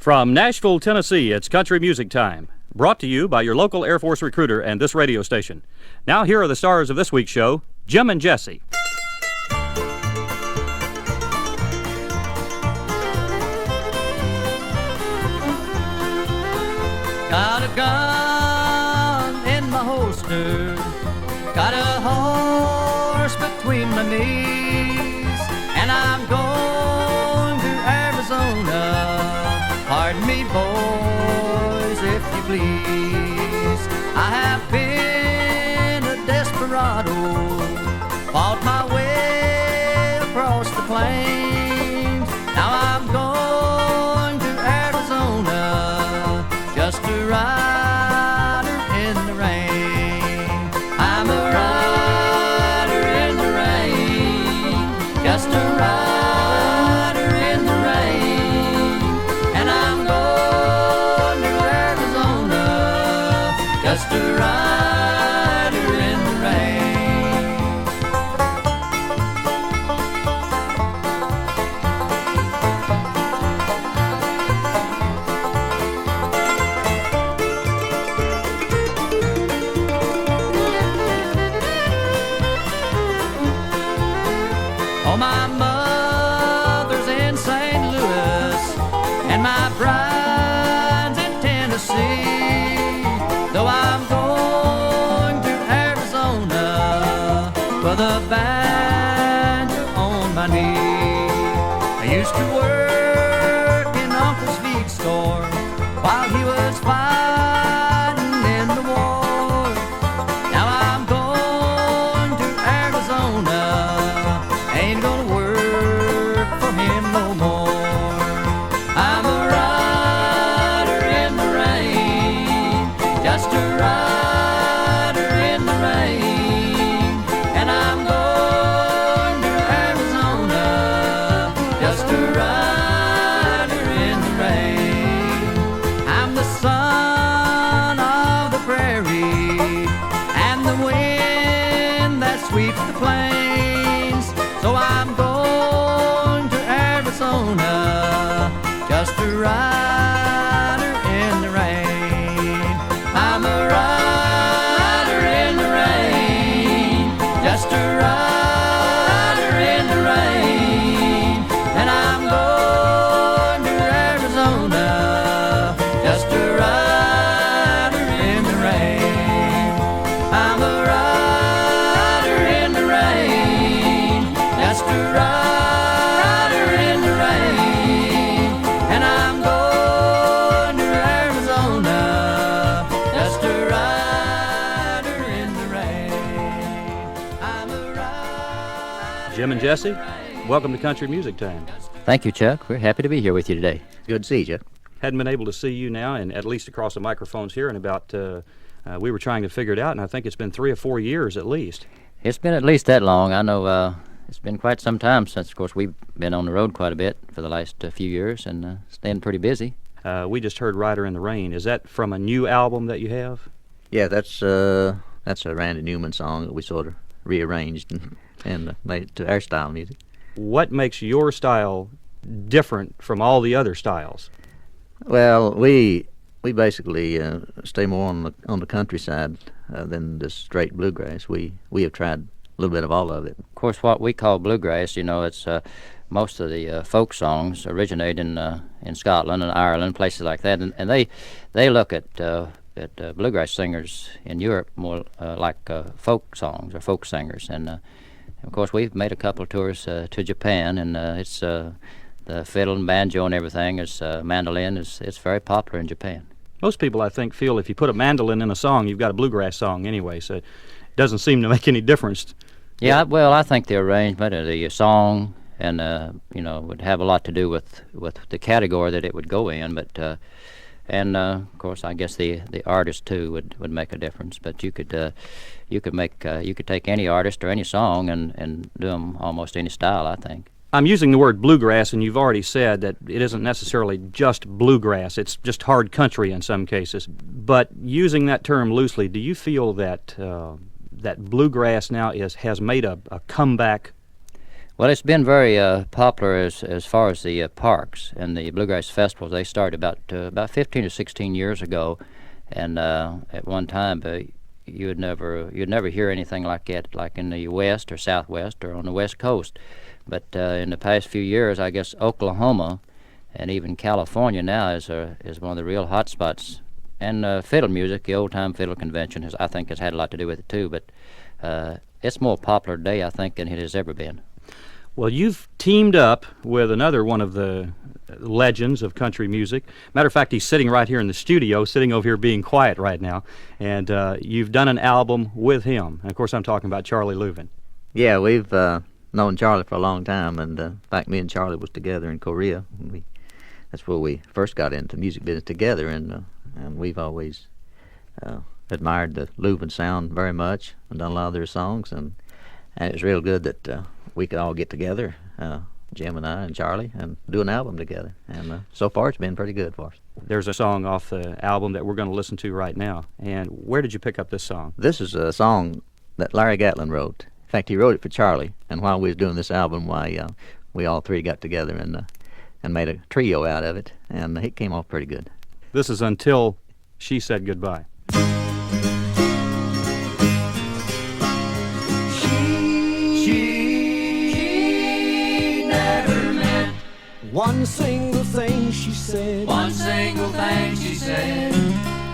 From Nashville, Tennessee, it's Country Music Time, brought to you by your local Air Force recruiter and this radio station. Now, here are the stars of this week's show, Jim and Jesse. Got a gun in my holster, got a horse between my knees, and I'm going to Arizona. Pardon me, boys, if you please. I have been a desperado, fought my way across the plains. Now I'm going to Arizona, just a rider in the rain. I'm a rider in the rain, just a rider in the rain. And I'm going to Arizona, just a rider in the rain. Oh, my mother's in St. Louis, and my bride's in Tennessee. Though I'm going to Arizona with a banjo on my knee. I used to work in Uncle Sveig's store while he was fighting in the war. Now I'm going to Arizona, ain't gonna work for him no more. I'm a rider in the rain, just a rider in the rain. And I'm going to Arizona, just a rider in the rain. I'm the son of the prairie and the wind that sweeps the plains. So I'm going to Arizona, just a rider in the rain. I'm a rider in the rain, just a rider in the rain. And I'm going to Arizona, just a rider in the rain. I'm a rider in the rain, just a rider in the rain. And I'm going to Arizona, just a rider in the rain. I'm a rider. Jim and Jesse, welcome to Country Music Time. Thank you, Chuck. We're happy to be here with you today. Good to see you. Hadn't been able to see you now, and at least across the microphones here, in about, we were trying to figure it out, and I think it's been 3 or 4 years at least. It's been at least that long. I know it's been quite some time since, of course, we've been on the road quite a bit for the last few years and staying pretty busy. We just heard Rider in the Rain. Is that from a new album that you have? Yeah, that's a Randy Newman song that we sort of rearranged and made it to our style of music. What makes your style different from all the other styles? Well, we basically stay more on the countryside than the straight bluegrass. We have tried a little bit of all of it. Of course, what we call bluegrass, you know, it's most of the folk songs originate in Scotland and Ireland, places like that, and they look at bluegrass singers in Europe more like folk songs or folk singers. And of course, we've made a couple of tours to Japan, and it's the fiddle and banjo and everything, mandolin it's very popular in Japan. Most people, I think, feel if you put a mandolin in a song, you've got a bluegrass song anyway, so it doesn't seem to make any difference. Yeah, well, I think the arrangement of the song and would have a lot to do with the category that it would go in, but of course I guess the artist too would make a difference. But you could take any artist or any song and do them almost any style, I think. I'm using the word bluegrass, and you've already said that it isn't necessarily just bluegrass. It's just hard country in some cases. But using that term loosely, do you feel that that bluegrass now has made a comeback? Well, it's been very popular as far as the parks and the bluegrass festivals. They started about 15 or 16 years ago, and at one time you'd never hear anything like that, like in the West or Southwest or on the West Coast. But in the past few years, I guess Oklahoma and even California now is one of the real hot spots. And fiddle music, the old-time fiddle convention, I think has had a lot to do with it too. But it's more popular today, I think, than it has ever been. Well, you've teamed up with another one of the legends of country music. Matter of fact, he's sitting right here in the studio, sitting over here being quiet right now. And you've done an album with him. And of course, I'm talking about Charlie Louvin. Yeah, we've known Charlie for a long time, and in fact, me and Charlie was together in Korea. That's where we first got into music business together, and we've always admired the Louvin sound very much and done a lot of their songs, and it's real good that we could all get together, Jim and I and Charlie, and do an album together. And so far, it's been pretty good for us. There's a song off the album that we're going to listen to right now. And where did you pick up this song? This is a song that Larry Gatlin wrote. In fact, he wrote it for Charlie, and while we was doing this album, we all three got together and made a trio out of it, and it came off pretty good. This is Until She Said Goodbye. She never meant one single thing she said, one single thing she said,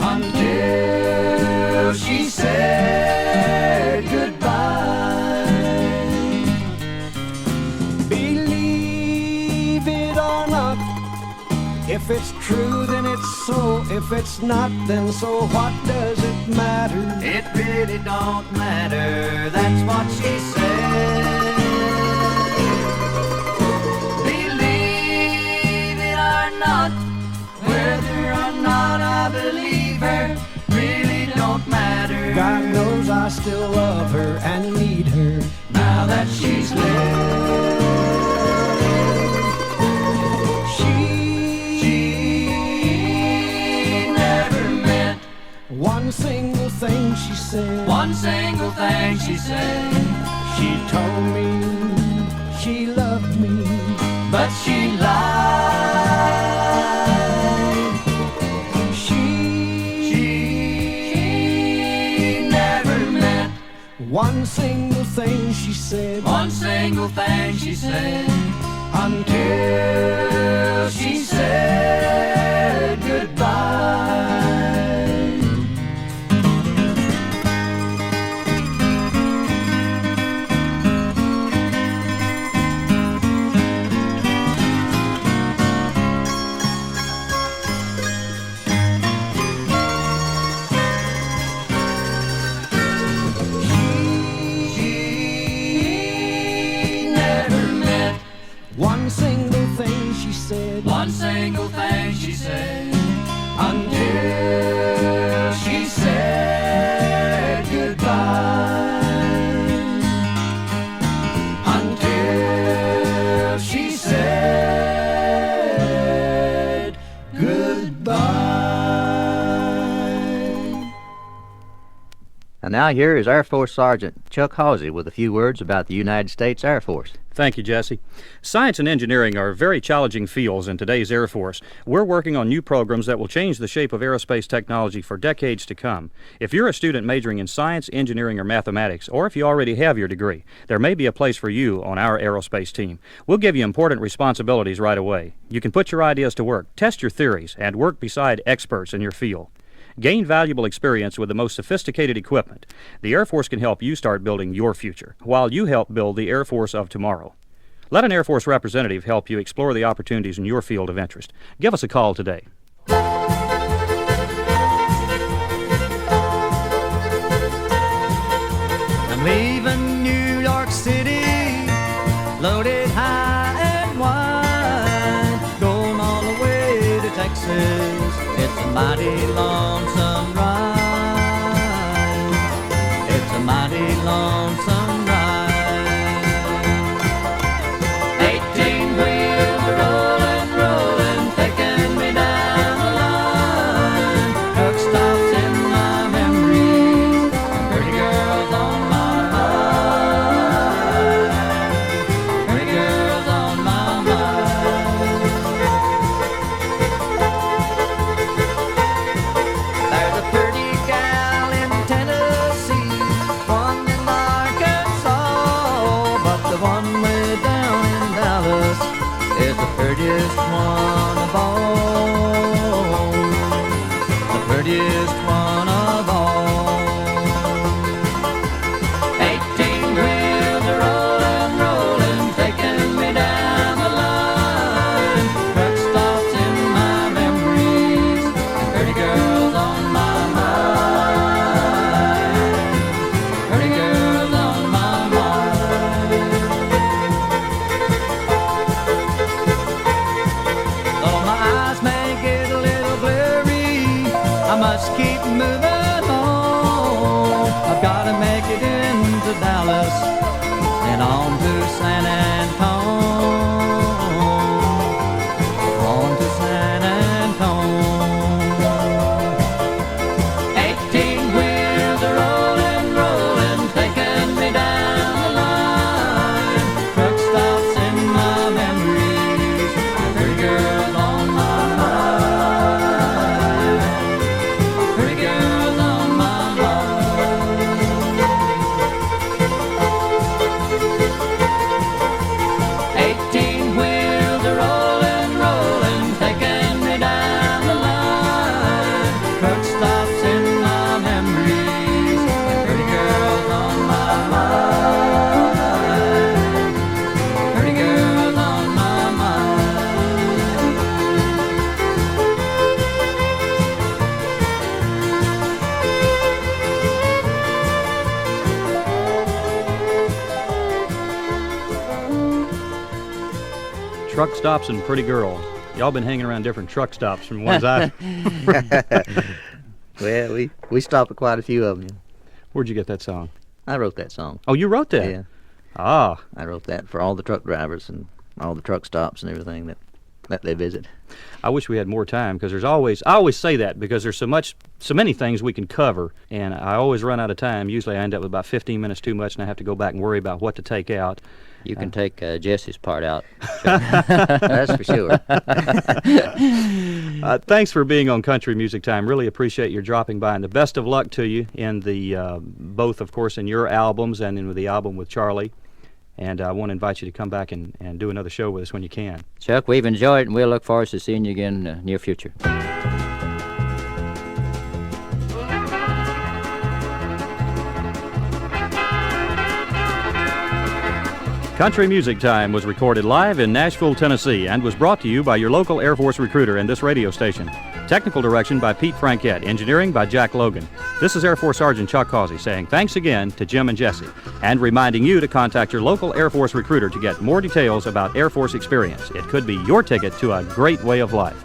until she said goodbye. believe it or not. If it's true, then it's so. If it's not, then so what does it matter? It really don't matter, that's what she said. Believe it or not, whether or not I believe her, really don't matter. God knows I still love her and need her Now that she's left. She never meant one single thing she said. one single thing she said, She told me she loved me, but she lied. She never meant one single thing she said, one single thing she said, until she said goodbye. She never meant one single thing she said, one single thing she said, until she said goodbye. Until she said goodbye. And now here is Air Force Sergeant Chuck Hawsey with a few words about the United States Air Force. Thank you, Jesse. Science and engineering are very challenging fields in today's Air Force. We're working on new programs that will change the shape of aerospace technology for decades to come. If you're a student majoring in science, engineering, or mathematics, or if you already have your degree, there may be a place for you on our aerospace team. We'll give you important responsibilities right away. You can put your ideas to work, test your theories, and work beside experts in your field. Gain valuable experience with the most sophisticated equipment. The Air Force can help you start building your future, while you help build the Air Force of tomorrow. Let an Air Force representative help you explore the opportunities in your field of interest. Give us a call today. I'm leaving New York City, loaded high and wide, going all the way to Texas. It's a mighty lonesome ride. It's a mighty lonesome ride. 18 wheels are rolling, rolling, taking me down the line. Truck stops in my memories, pretty girls on my mind. Pretty must keep moving on. I've got to make it into Dallas and on to San Antone. On to San Antone. 18 wheels are rolling, rolling, taking me down the line. Truck stops in my memories, pretty girls on my mind. Pretty girls on my mind. 18 wheels are rolling, rolling, taking me down the line. Truck stops in my memories, pretty girls on my mind. Pretty girls on my mind. Truck stops and pretty girls. Y'all been hanging around different truck stops from ones I. Well, we stopped at quite a few of them. Where'd you get that song? I wrote that song. Oh, you wrote that? Yeah, Ah, I wrote that for all the truck drivers and all the truck stops and everything that they visit. I wish we had more time because I always say that because there's so many things we can cover, and I always run out of time. Usually I end up with about 15 minutes too much, and I have to go back and worry about what to take out. You can take Jesse's part out. That's for sure. Thanks for being on Country Music Time. Really appreciate your dropping by, and the best of luck to you in the both, of course, in your albums and in the album with Charlie. And I want to invite you to come back and do another show with us when you can. Chuck, we've enjoyed it, and we'll look forward to seeing you again in the near future. Country Music Time was recorded live in Nashville, Tennessee, and was brought to you by your local Air Force recruiter and this radio station. Technical direction by Pete Franquette. Engineering by Jack Logan. This is Air Force Sergeant Chuck Causey saying thanks again to Jim and Jesse, and reminding you to contact your local Air Force recruiter to get more details about Air Force experience. It could be your ticket to a great way of life.